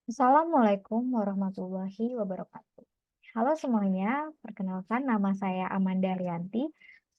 Assalamualaikum warahmatullahi wabarakatuh. Halo semuanya, perkenalkan nama saya Amanda Rianti.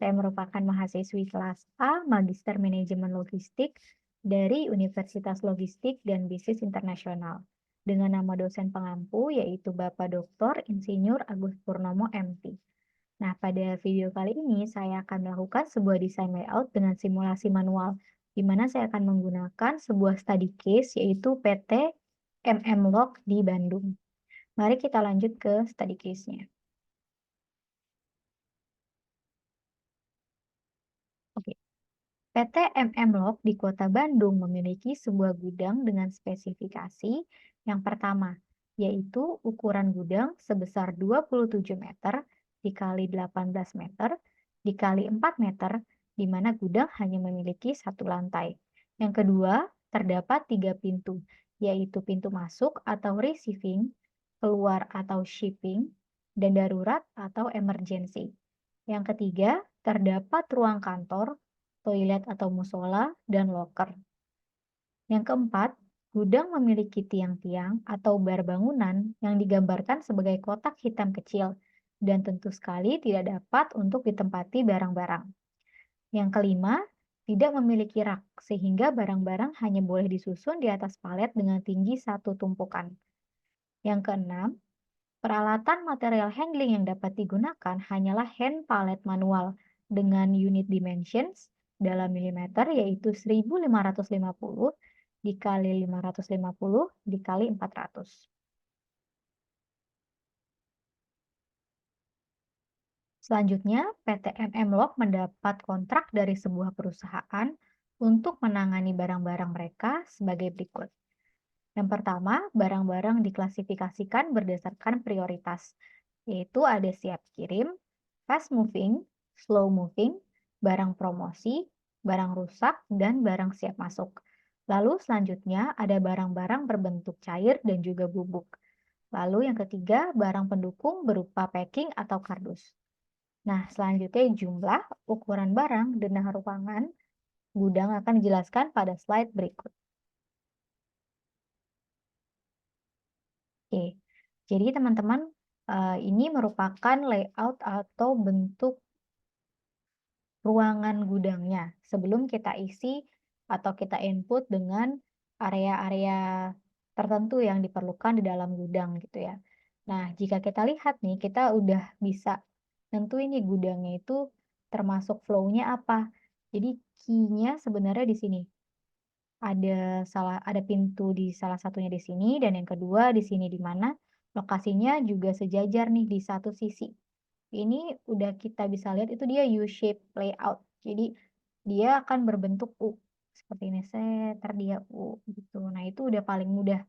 Saya merupakan mahasiswi kelas A Magister Manajemen Logistik dari Universitas Logistik dan Bisnis Internasional dengan nama dosen pengampu yaitu Bapak Dr. Insinyur Agus Purnomo MT. Nah, pada video kali ini saya akan melakukan sebuah desain layout dengan simulasi manual, di mana saya akan menggunakan sebuah study case yaitu PT MM Log di Bandung. Mari kita lanjut ke study case-nya. Oke, PT MM Log di Kota Bandung memiliki sebuah gudang dengan spesifikasi yang pertama, yaitu ukuran gudang sebesar 27 meter dikali 18 meter dikali 4 meter, di mana gudang hanya memiliki satu lantai. Yang kedua, terdapat 3 pintu, yaitu pintu masuk atau receiving, keluar atau shipping, dan darurat atau emergency. Yang ketiga, terdapat ruang kantor, toilet atau musola, dan loker. Yang keempat, gudang memiliki tiang-tiang atau bar bangunan yang digambarkan sebagai kotak hitam kecil dan tentu sekali tidak dapat untuk ditempati barang-barang. Yang kelima, tidak memiliki rak sehingga barang-barang hanya boleh disusun di atas palet dengan tinggi satu tumpukan. Yang keenam, peralatan material handling yang dapat digunakan hanyalah hand pallet manual dengan unit dimensions dalam milimeter yaitu 1550 dikali 550 dikali 400. Selanjutnya, PT MM Log mendapat kontrak dari sebuah perusahaan untuk menangani barang-barang mereka sebagai berikut. Yang pertama, barang-barang diklasifikasikan berdasarkan prioritas, yaitu ada siap kirim, fast moving, slow moving, barang promosi, barang rusak, dan barang siap masuk. Lalu selanjutnya ada barang-barang berbentuk cair dan juga bubuk. Lalu yang ketiga, barang pendukung berupa packing atau kardus. Nah, selanjutnya jumlah, ukuran barang, dan ruangan gudang akan dijelaskan pada slide berikut. Oke, jadi teman-teman, ini merupakan layout atau bentuk ruangan gudangnya sebelum kita isi atau kita input dengan area-area tertentu yang diperlukan di dalam gudang gitu ya. Nah, jika kita lihat nih, kita udah bisa nentuin nih gudangnya itu termasuk flow-nya apa. Jadi key-nya sebenarnya di sini. Ada pintu di salah satunya di sini dan yang kedua di sini di mana lokasinya juga sejajar nih di satu sisi. Ini udah kita bisa lihat itu dia U-shape layout. Jadi dia akan berbentuk U. Seperti ini, seter dia U gitu. Nah, itu udah paling mudah.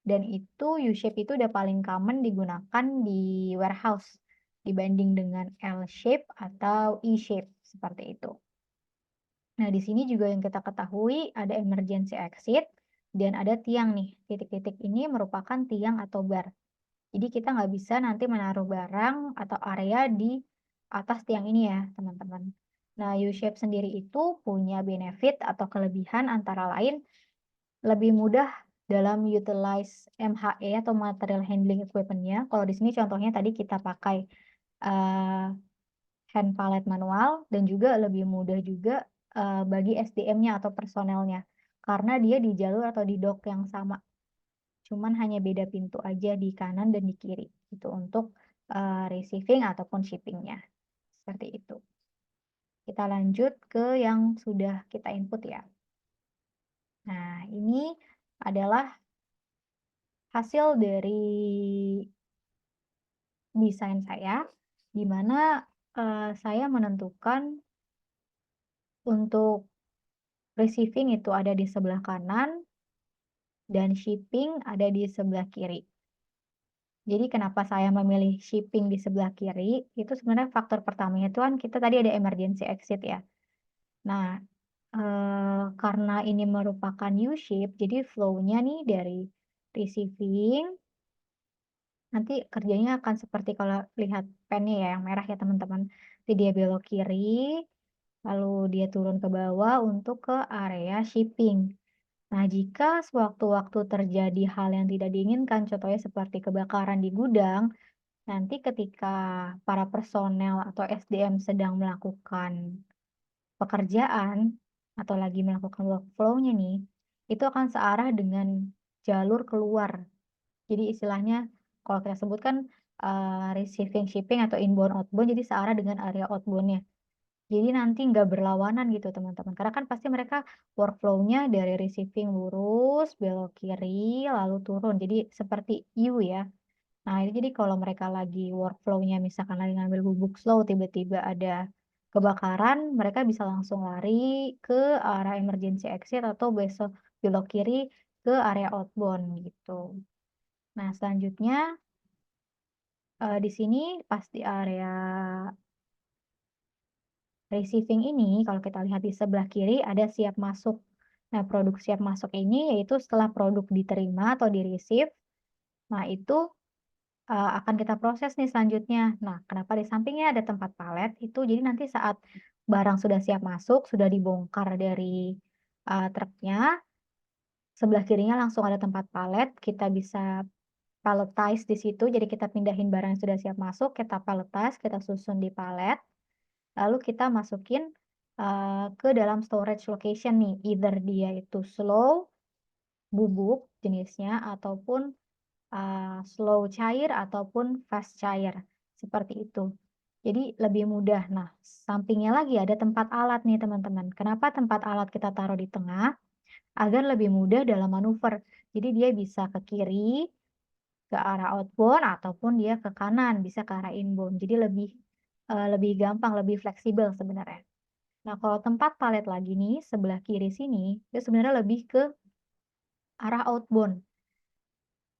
Dan itu U-shape itu udah paling common digunakan di warehouse dibanding dengan L-shape atau E-shape seperti itu. Nah, di sini juga yang kita ketahui ada emergency exit dan ada tiang nih. Titik-titik ini merupakan tiang atau bar. Jadi kita nggak bisa nanti menaruh barang atau area di atas tiang ini ya, teman-teman. Nah, U-shape sendiri itu punya benefit atau kelebihan antara lain lebih mudah dalam utilize MHE atau material handling equipment-nya. Kalau di sini contohnya tadi kita pakai eh, hand pallet manual dan juga lebih mudah juga bagi SDM-nya atau personelnya karena dia di jalur atau di dock yang sama. Cuman hanya beda pintu aja di kanan dan di kiri gitu untuk receiving ataupun shipping-nya. Seperti itu. Kita lanjut ke yang sudah kita input ya. Nah, ini adalah hasil dari desain saya, di mana saya menentukan untuk receiving itu ada di sebelah kanan dan shipping ada di sebelah kiri. Jadi kenapa saya memilih shipping di sebelah kiri, itu sebenarnya faktor pertamanya itu kan kita tadi ada emergency exit ya. Nah, karena ini merupakan U-shape, jadi flow-nya nih dari receiving, nanti kerjanya akan seperti kalau lihat pennya ya, yang merah ya teman-teman. Jadi dia belok kiri, lalu dia turun ke bawah untuk ke area shipping. Nah, jika sewaktu-waktu terjadi hal yang tidak diinginkan, contohnya seperti kebakaran di gudang, nanti ketika para personel atau SDM sedang melakukan pekerjaan atau lagi melakukan workflow-nya nih, itu akan searah dengan jalur keluar. Jadi istilahnya kalau kita sebutkan receiving, shipping, atau inbound, outbound, jadi searah dengan area outbound-nya. Jadi nanti nggak berlawanan gitu teman-teman, karena kan pasti mereka workflow-nya dari receiving lurus, belok kiri, lalu turun, jadi seperti U ya. Nah, itu jadi kalau mereka lagi workflow-nya misalkan lagi ngambil bubuk slow, tiba-tiba ada kebakaran, mereka bisa langsung lari ke arah emergency exit atau besok belok kiri ke area outbound gitu. Nah, selanjutnya, di sini pas di area receiving ini kalau kita lihat di sebelah kiri ada siap masuk. Nah, produk siap masuk ini yaitu setelah produk diterima atau di-receive, nah itu akan kita proses nih selanjutnya. Nah, kenapa di sampingnya ada tempat palet, itu jadi nanti saat barang sudah siap masuk, sudah dibongkar dari, truknya, sebelah kirinya langsung ada tempat palet, kita bisa palletize di situ, jadi kita pindahin barang yang sudah siap masuk, kita palletize, kita susun di palet, lalu kita masukin, ke dalam storage location nih, either dia itu slow, bubuk jenisnya, ataupun slow cair ataupun fast cair, seperti itu. Jadi lebih mudah. Nah, sampingnya lagi ada tempat alat nih teman-teman. Kenapa tempat alat kita taruh di tengah? Agar lebih mudah dalam manuver. Jadi dia bisa ke kiri, ke arah outbound, ataupun dia ke kanan, bisa ke arah inbound. Jadi lebih gampang, lebih fleksibel sebenarnya. Nah, kalau tempat palet lagi nih, sebelah kiri sini, itu sebenarnya lebih ke arah outbound.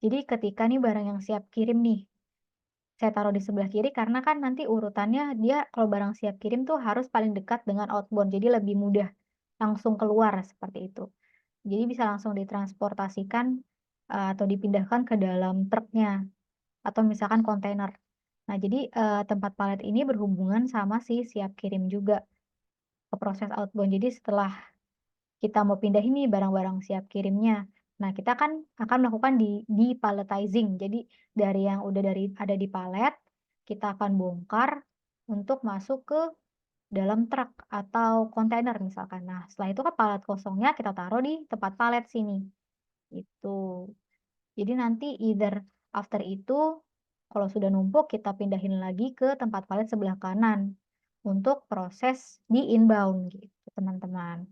Jadi ketika nih barang yang siap kirim nih, saya taruh di sebelah kiri karena kan nanti urutannya dia kalau barang siap kirim tuh harus paling dekat dengan outbound, jadi lebih mudah langsung keluar seperti itu. Jadi bisa langsung ditransportasikan, atau dipindahkan ke dalam truknya atau misalkan kontainer. Nah jadi, tempat palet ini berhubungan sama si siap kirim juga ke proses outbound. Jadi setelah kita mau pindah ini barang-barang siap kirimnya. Nah, kita kan akan melakukan di-palletizing. Jadi dari yang udah ada di palet, kita akan bongkar untuk masuk ke dalam truk atau kontainer misalkan. Nah, setelah itu kan palet kosongnya kita taruh di tempat palet sini, gitu. Jadi nanti either after itu, kalau sudah numpuk kita pindahin lagi ke tempat palet sebelah kanan untuk proses di inbound gitu, teman-teman.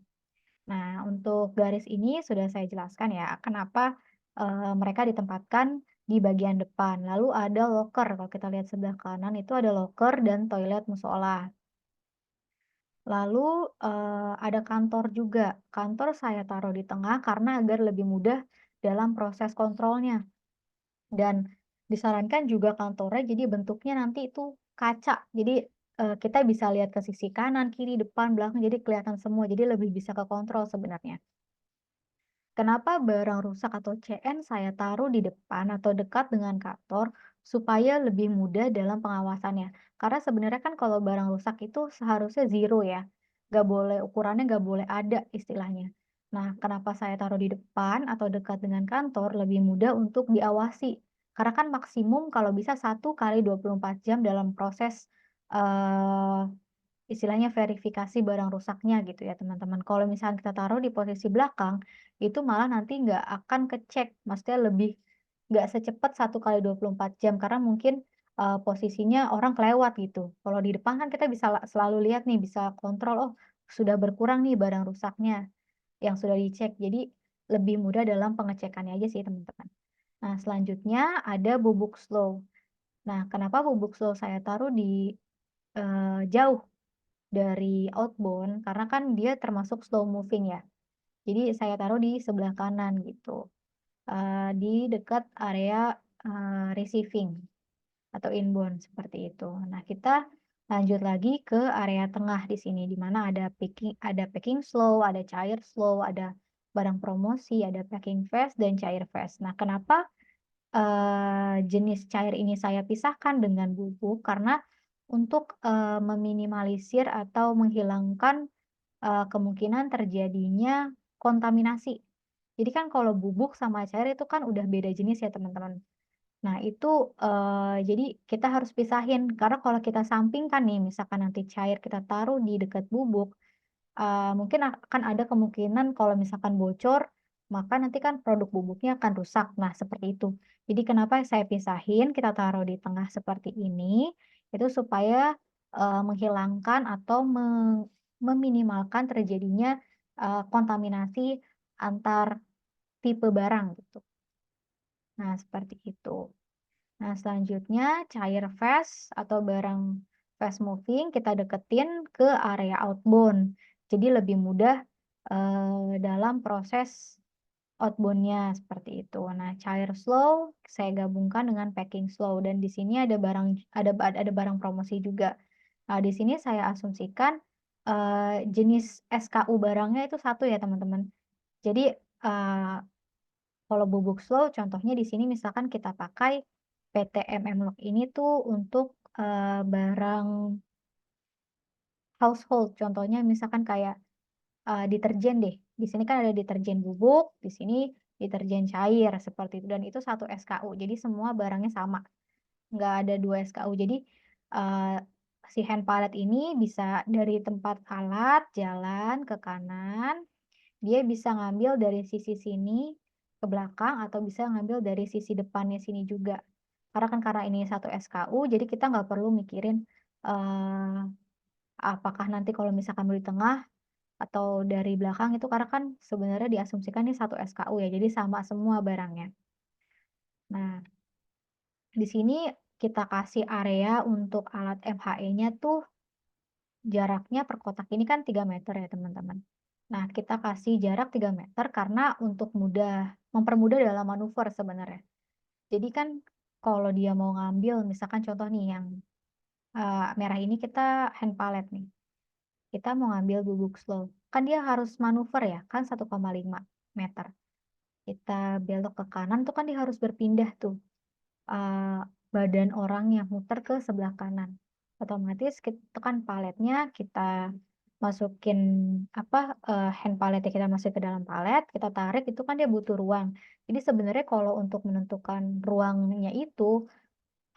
Nah, untuk garis ini sudah saya jelaskan ya, kenapa, mereka ditempatkan di bagian depan. Lalu ada loker, kalau kita lihat sebelah kanan itu ada loker dan toilet musola. Lalu, ada kantor juga. Kantor saya taruh di tengah karena agar lebih mudah dalam proses kontrolnya. Dan disarankan juga kantornya jadi bentuknya nanti itu kaca. Jadi, kita bisa lihat ke sisi kanan, kiri, depan, belakang, jadi kelihatan semua. Jadi lebih bisa ke kontrol sebenarnya. Kenapa barang rusak atau CN saya taruh di depan atau dekat dengan kantor supaya lebih mudah dalam pengawasannya. Karena sebenarnya kan kalau barang rusak itu seharusnya zero ya. Nggak boleh, ukurannya nggak boleh ada istilahnya. Nah, kenapa saya taruh di depan atau dekat dengan kantor lebih mudah untuk diawasi. Karena kan maksimum kalau bisa 1 kali 24 jam dalam proses eh, istilahnya verifikasi barang rusaknya gitu ya teman-teman. Kalau misalnya kita taruh di posisi belakang, itu malah nanti nggak akan kecek, maksudnya lebih nggak secepat 1 kali 24 jam karena mungkin, posisinya orang kelewat gitu. Kalau di depan kan kita bisa selalu lihat nih, bisa kontrol, oh sudah berkurang nih barang rusaknya yang sudah dicek. Jadi lebih mudah dalam pengecekannya aja sih teman-teman. Nah selanjutnya ada bubuk slow. Nah kenapa bubuk slow saya taruh di, jauh dari outbound, karena kan dia termasuk slow moving ya. Jadi saya taruh di sebelah kanan gitu, di dekat area, receiving atau inbound seperti itu. Nah kita lanjut lagi ke area tengah di sini, di mana ada packing slow, ada cair slow, ada barang promosi, ada packing fast, dan cair fast. Nah kenapa, jenis cair ini saya pisahkan dengan bubuk, karena untuk, meminimalisir atau menghilangkan kemungkinan terjadinya kontaminasi. Jadi kan kalau bubuk sama cair itu kan udah beda jenis ya teman-teman. Nah itu, jadi kita harus pisahin karena kalau kita sampingkan nih misalkan nanti cair kita taruh di dekat bubuk, mungkin akan ada kemungkinan kalau misalkan bocor, maka nanti kan produk bubuknya akan rusak. Nah, seperti itu. Jadi kenapa saya pisahin, kita taruh di tengah seperti ini, itu supaya, menghilangkan atau meminimalkan terjadinya, kontaminasi antar tipe barang gitu. Nah, seperti itu. Nah, selanjutnya cair fast atau barang fast moving kita deketin ke area outbound. Jadi lebih mudah, dalam proses outbound-nya seperti itu. Nah, cair slow saya gabungkan dengan packing slow dan di sini ada barang promosi juga. Nah, di sini saya asumsikan, jenis SKU barangnya itu satu ya, teman-teman. Jadi, kalau bubuk slow contohnya di sini misalkan kita pakai PT MM Lock ini tuh untuk, barang household contohnya misalkan kayak, deterjen deh, di sini kan ada deterjen bubuk, di sini deterjen cair seperti itu dan itu satu SKU jadi semua barangnya sama, nggak ada 2 SKU jadi, eee, si hand palette ini bisa dari tempat alat jalan ke kanan, dia bisa ngambil dari sisi sini ke belakang atau bisa ngambil dari sisi depannya sini juga. Karena ini satu SKU, jadi kita nggak perlu mikirin, eee, apakah nanti kalau misalkan beli tengah atau dari belakang itu karena kan sebenarnya diasumsikan ini satu SKU ya, jadi sama semua barangnya. Nah, di sini kita kasih area untuk alat MHE-nya tuh jaraknya per kotak ini kan 3 meter ya teman-teman. Nah, kita kasih jarak 3 meter karena untuk mempermudah dalam manuver sebenarnya. Jadi kan kalau dia mau ngambil misalkan contoh nih yang, merah ini kita hand palette nih, kita mau ngambil bubuk slow, kan dia harus manuver ya, kan 1,5 meter. Kita belok ke kanan tuh kan dia harus berpindah tuh, eee, badan orangnya muter ke sebelah kanan. Otomatis kan paletnya kita masukin hand paletnya kita masukin ke dalam palet, kita tarik itu kan dia butuh ruang. Jadi sebenarnya kalau untuk menentukan ruangnya itu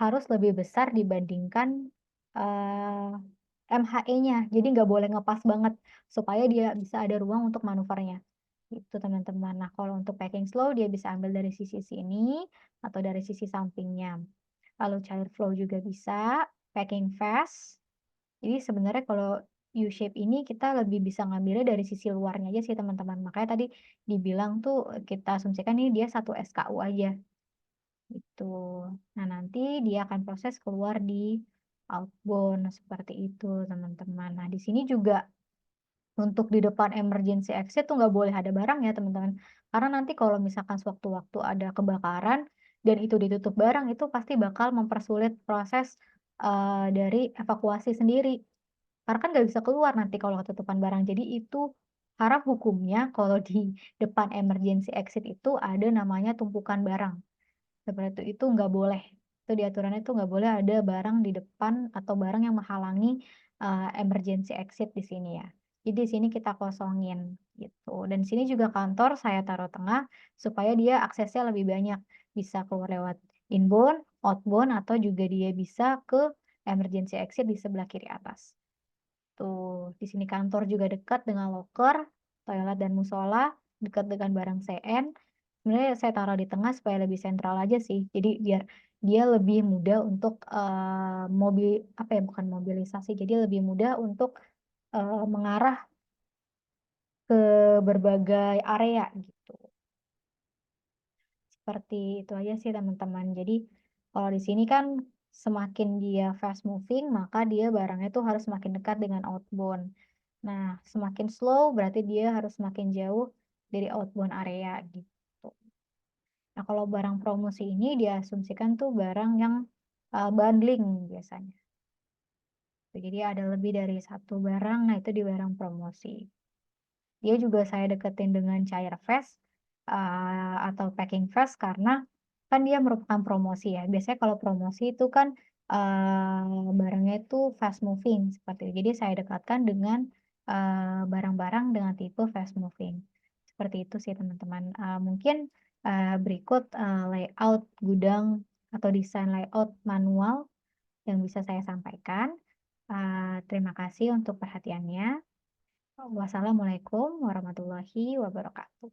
harus lebih besar dibandingkan, eee, MHE-nya. Jadi nggak boleh ngepas banget, supaya dia bisa ada ruang untuk manuvernya, itu teman-teman. Nah, kalau untuk packing slow dia bisa ambil dari sisi sini, atau dari sisi sampingnya. Lalu cair flow juga bisa, packing fast. Jadi sebenarnya kalau U-shape ini kita lebih bisa ngambilnya dari sisi luarnya aja sih teman-teman. Makanya tadi dibilang tuh, kita asumsikan ini dia satu SKU aja. Gitu. Nah, nanti dia akan proses keluar di outbound, seperti itu, teman-teman. Nah, di sini juga untuk di depan emergency exit tuh nggak boleh ada barang ya, teman-teman. Karena nanti kalau misalkan sewaktu-waktu ada kebakaran dan itu ditutup barang, itu pasti bakal mempersulit proses, dari evakuasi sendiri. Karena kan nggak bisa keluar nanti kalau ketutupan barang. Jadi itu haram hukumnya kalau di depan emergency exit itu ada namanya tumpukan barang. Seperti itu nggak boleh. Itu di aturannya itu nggak boleh ada barang di depan atau barang yang menghalangi, emergency exit di sini ya. Jadi di sini kita kosongin gitu. Dan di sini juga kantor saya taruh tengah supaya dia aksesnya lebih banyak. Bisa keluar lewat inbound, outbound, atau juga dia bisa ke emergency exit di sebelah kiri atas. Tuh, di sini kantor juga dekat dengan loker, toilet dan musola, dekat dengan barang CN. Sebenarnya saya taruh di tengah supaya lebih sentral aja sih. Jadi biar dia lebih mudah untuk, bukan mobilisasi, jadi lebih mudah untuk, mengarah ke berbagai area gitu. Seperti itu aja sih teman-teman. Jadi kalau di sini kan semakin dia fast moving, maka dia barangnya tuh harus semakin dekat dengan outbound. Nah, semakin slow berarti dia harus semakin jauh dari outbound area gitu. Nah, kalau barang promosi ini diasumsikan tuh barang yang, bundling biasanya. Jadi ada lebih dari satu barang, nah itu di barang promosi. Dia juga saya deketin dengan cair fast, atau packing fast karena kan dia merupakan promosi ya. Biasanya kalau promosi itu kan, barangnya itu fast moving seperti itu. Jadi saya dekatkan dengan, barang-barang dengan tipe fast moving. Seperti itu sih teman-teman, mungkin, berikut, layout gudang atau desain layout manual yang bisa saya sampaikan. Terima kasih untuk perhatiannya. Wassalamualaikum warahmatullahi wabarakatuh.